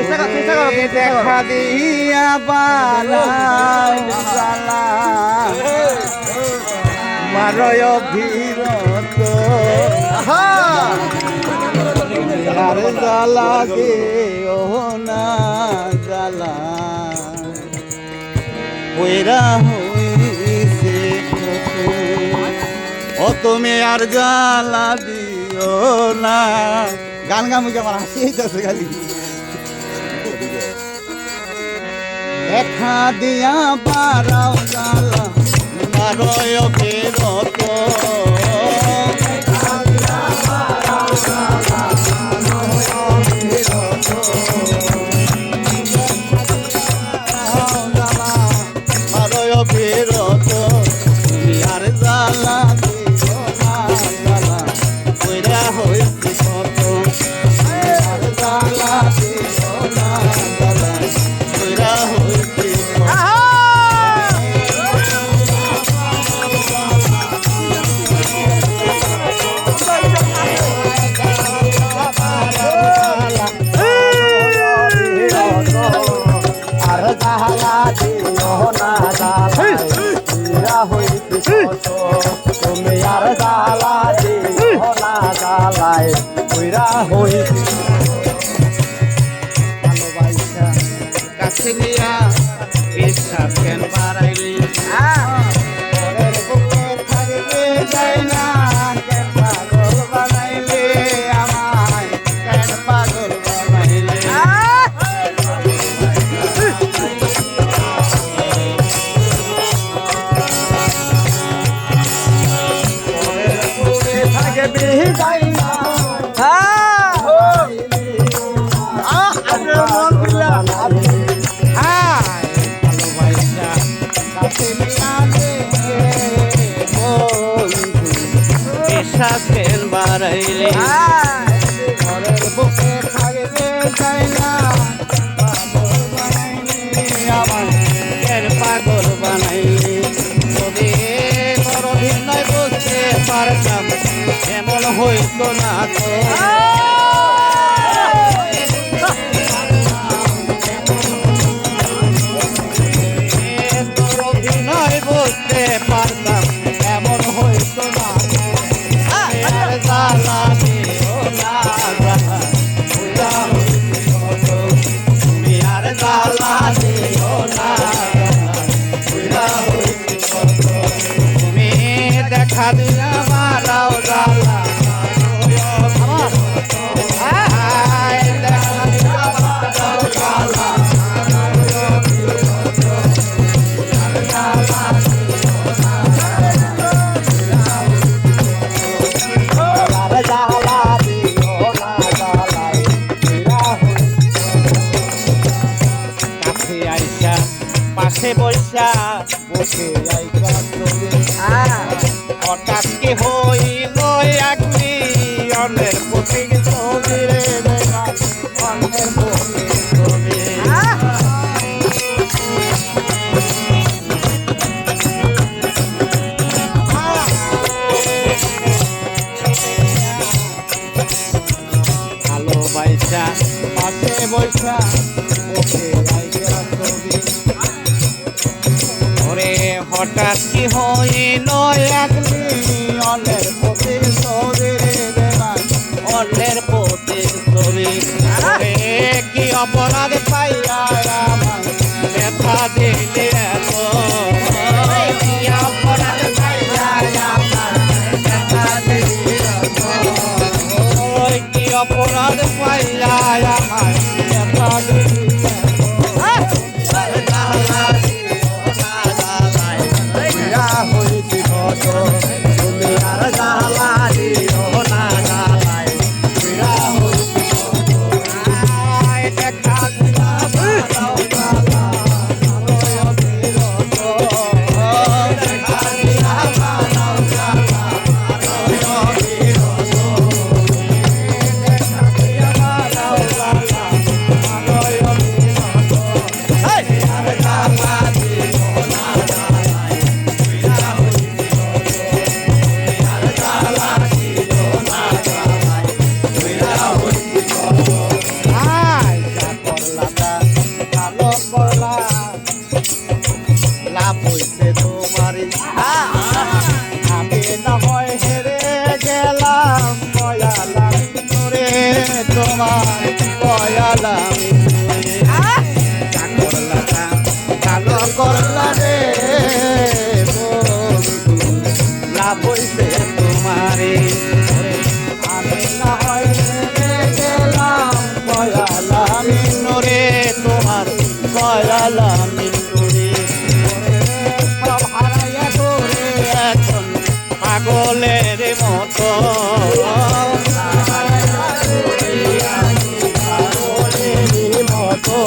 দেখা দিয়া বালাও জ্বালা মারয় ভিরত আর জ্বালা গে ও না জ্বালা পয়রা হইছে ও তুমি আর জ্বালা দিও না। গান গামুকে আমার হাসি হইতেছে খালি। দেখা দিয়া বারাও জ্বালা মারয় ফেরত মারয় ফেরত তুমি আর জ্বালা দিও না জ্বালা কইরা হইছে কত আর জ্বালা দিও না জ্বালা কইরা হইছে তুমি আর জ্বালা দিও না জ্বালায় কইরা হইছে ভালোবাসা কাছে নিয়া বিশ্বাস কেন বাড়াইলি ঘরের বুকে থাকবে যাই না কেন পাগল বানাইলে আমায় কেন পাগল বানাইলে যাই না মন দিলাম ভালোবাসা কাছে বিশ্বাস কেন বাড়াইলে ঘরের বুকে থাকবে যাই না পাগল বানাইলে আমার কেন পাগল বানাইলে যদি করদিন নয় বুঝতে পারতাম এমন হইতো না তো অভিনয় বুঝতে পারতাম এমন হইতো না আর জ্বালা দিও না জ্বালা কইরা হইছে কত তুমি আর জ্বালা দিও না কইরা হইছে কত তুমি দেখা দিয়া মারাও জ্বালা পাশে বৈশা বসে হঠাৎ কি হইল একটি অন্যের প্রতি ছবি রে অন্যের প্রতি ছবি ভালোবাসা পাশে বৈশা বসে হঠাৎ কি হইল একটি অন্যের প্রতি ছবি অন্যের প্রতি ছবি কি অপরাধ পাইয়া আমার ব্যথা দিলে এত কি অপরাধ পাইয়া আমার ব্যথা দিলে কি অপরাধ পাইয়া আমার ব্যথা দিলে তুমি আর জ্বালা দিও না জ্বালায় দেখা মিনুরে যা করলা তা ভালো করলা রে বন্ধু লাভ হইছে তোমারে আমি না হইলে গেলাম কয়ালা মিনুরে তোমার কয়ালা মিনুরে সব হারাইয়া তোরে এখন পাগলের মতো পাগলের মতো